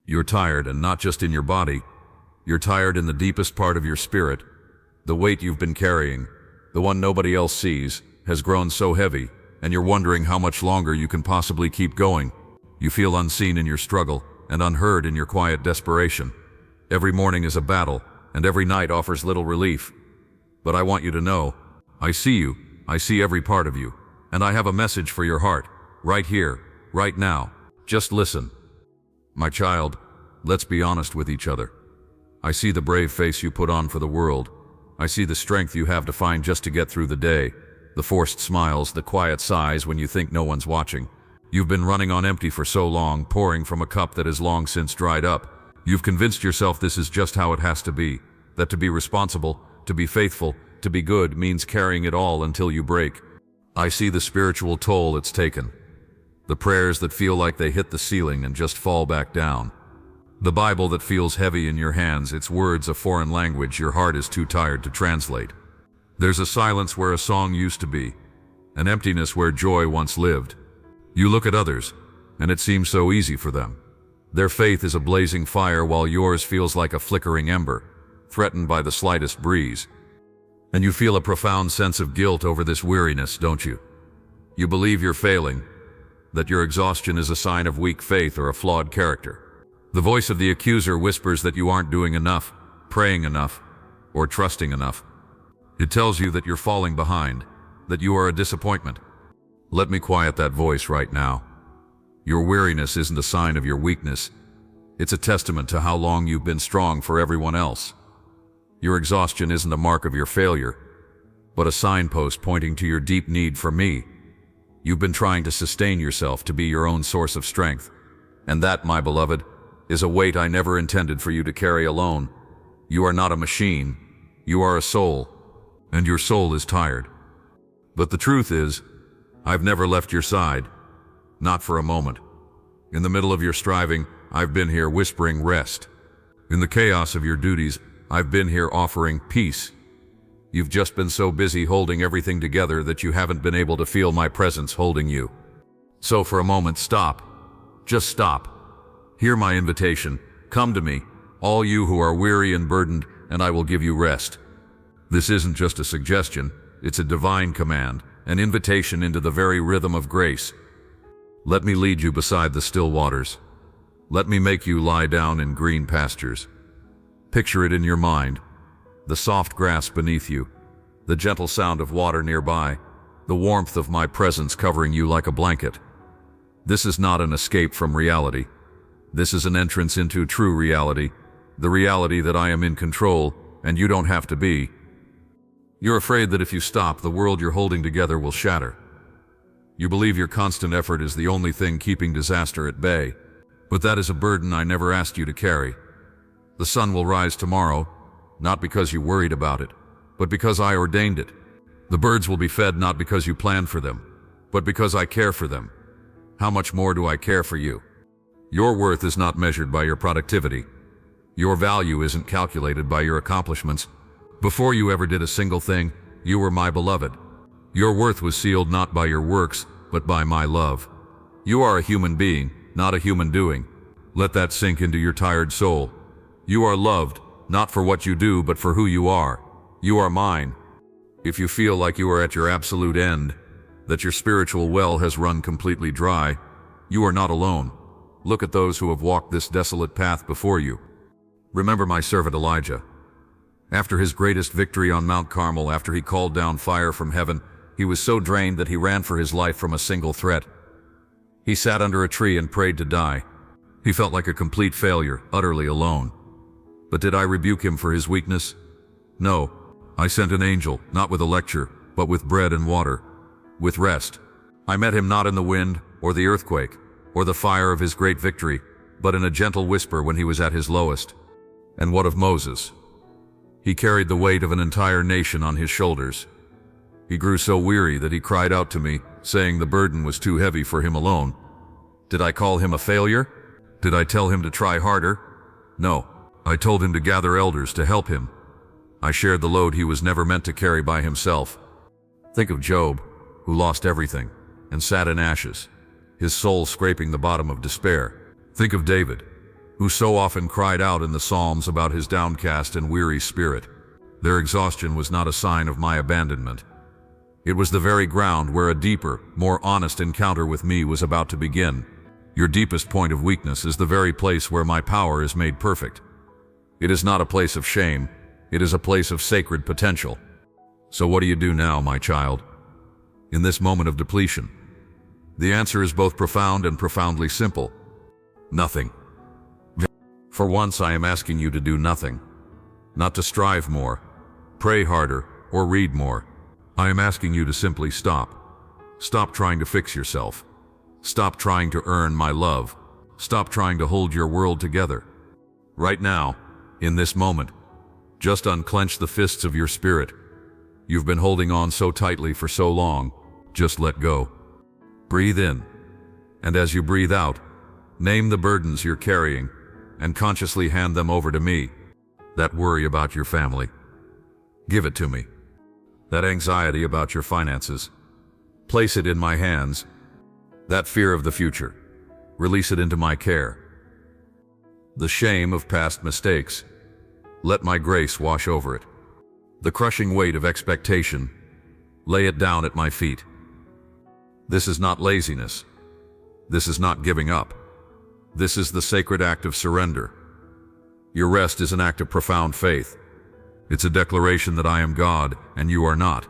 You're tired, and not just in your body. You're tired in the deepest part of your spirit. The weight you've been carrying, the one nobody else sees, has grown so heavy, and you're wondering how much longer you can possibly keep going. You feel unseen in your struggle, and unheard in your quiet desperation. Every morning is a battle, and every night offers little relief. But I want you to know, I see you, I see every part of you, and I have a message for your heart, right here, right now. Just listen. My child, let's be honest with each other. I see the brave face you put on for the world. I see the strength you have to find just to get through the day, the forced smiles, the quiet sighs when you think no one's watching. You've been running on empty for so long, pouring from a cup that has long since dried up. You've convinced yourself this is just how it has to be, that to be responsible, to be faithful, to be good means carrying it all until you break. I see the spiritual toll it's taken. The prayers that feel like they hit the ceiling and just fall back down. The Bible that feels heavy in your hands, its words a foreign language your heart is too tired to translate. There's a silence where a song used to be, an emptiness where joy once lived. You look at others, and it seems so easy for them. Their faith is a blazing fire while yours feels like a flickering ember, threatened by the slightest breeze. And you feel a profound sense of guilt over this weariness, don't you? You believe you're failing, that your exhaustion is a sign of weak faith or a flawed character. The voice of the accuser whispers that you aren't doing enough, praying enough, or trusting enough. It tells you that you're falling behind, that you are a disappointment. Let me quiet that voice right now. Your weariness isn't a sign of your weakness. It's a testament to how long you've been strong for everyone else. Your exhaustion isn't a mark of your failure, but a signpost pointing to your deep need for me. You've been trying to sustain yourself to be your own source of strength, and that, my beloved, is a weight I never intended for you to carry alone. You are not a machine. You are a soul, and your soul is tired. But the truth is, I've never left your side, not for a moment. In the middle of your striving, I've been here whispering rest. In the chaos of your duties, I've been here offering peace. You've just been so busy holding everything together that you haven't been able to feel my presence holding you. So for a moment, stop. Just stop. Hear my invitation. Come to me, all you who are weary and burdened, and I will give you rest. This isn't just a suggestion, it's a divine command, an invitation into the very rhythm of grace. Let me lead you beside the still waters. Let me make you lie down in green pastures. Picture it in your mind. The soft grass beneath you, the gentle sound of water nearby, the warmth of my presence covering you like a blanket. This is not an escape from reality. This is an entrance into true reality, the reality that I am in control, and you don't have to be. You're afraid that if you stop, the world you're holding together will shatter. You believe your constant effort is the only thing keeping disaster at bay, but that is a burden I never asked you to carry. The sun will rise tomorrow, not because you worried about it, but because I ordained it. The birds will be fed not because you planned for them, but because I care for them. How much more do I care for you? Your worth is not measured by your productivity. Your value isn't calculated by your accomplishments. Before you ever did a single thing, you were my beloved. Your worth was sealed not by your works, but by my love. You are a human being, not a human doing. Let that sink into your tired soul. You are loved, not for what you do, but for who you are. You are mine. If you feel like you are at your absolute end, that your spiritual well has run completely dry, you are not alone. Look at those who have walked this desolate path before you. Remember my servant Elijah. After his greatest victory on Mount Carmel, after he called down fire from heaven, he was so drained that he ran for his life from a single threat. He sat under a tree and prayed to die. He felt like a complete failure, utterly alone. But did I rebuke him for his weakness? No. I sent an angel, not with a lecture, but with bread and water, with rest. I met him not in the wind, or the earthquake, or the fire of his great victory, but in a gentle whisper when he was at his lowest. And what of Moses? He carried the weight of an entire nation on his shoulders. He grew so weary that he cried out to me, saying the burden was too heavy for him alone. Did I call him a failure? Did I tell him to try harder? No. I told him to gather elders to help him. I shared the load he was never meant to carry by himself. Think of Job, who lost everything and sat in ashes, his soul scraping the bottom of despair. Think of David, who so often cried out in the Psalms about his downcast and weary spirit. Their exhaustion was not a sign of my abandonment. It was the very ground where a deeper, more honest encounter with me was about to begin. Your deepest point of weakness is the very place where my power is made perfect. It is not a place of shame, it is a place of sacred potential. So what do you do now, my child? In this moment of depletion? The answer is both profound and profoundly simple. Nothing. For once I am asking you to do nothing. Not to strive more, pray harder, or read more. I am asking you to simply stop. Stop trying to fix yourself. Stop trying to earn my love. Stop trying to hold your world together. Right now, in this moment, just unclench the fists of your spirit. You've been holding on so tightly for so long, just let go. Breathe in, and as you breathe out, name the burdens you're carrying and consciously hand them over to me. That worry about your family, give it to me. That anxiety about your finances, place it in my hands. That fear of the future, release it into my care. The shame of past mistakes, let my grace wash over it. The crushing weight of expectation, lay it down at my feet. This is not laziness. This is not giving up. This is the sacred act of surrender. Your rest is an act of profound faith. It's a declaration that I am God and you are not.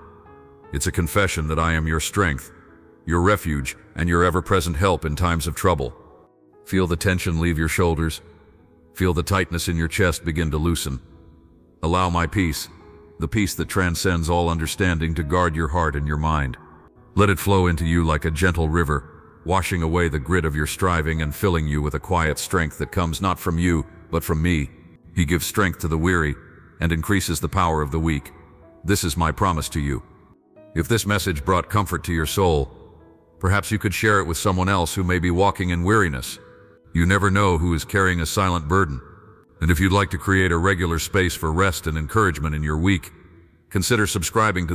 It's a confession that I am your strength, your refuge, and your ever-present help in times of trouble. Feel the tension leave your shoulders. Feel the tightness in your chest begin to loosen. Allow my peace, the peace that transcends all understanding, to guard your heart and your mind. Let it flow into you like a gentle river, washing away the grit of your striving and filling you with a quiet strength that comes not from you, but from me. He gives strength to the weary and increases the power of the weak. This is my promise to you. If this message brought comfort to your soul, perhaps you could share it with someone else who may be walking in weariness. You never know who is carrying a silent burden. And if you'd like to create a regular space for rest and encouragement in your week, consider subscribing to the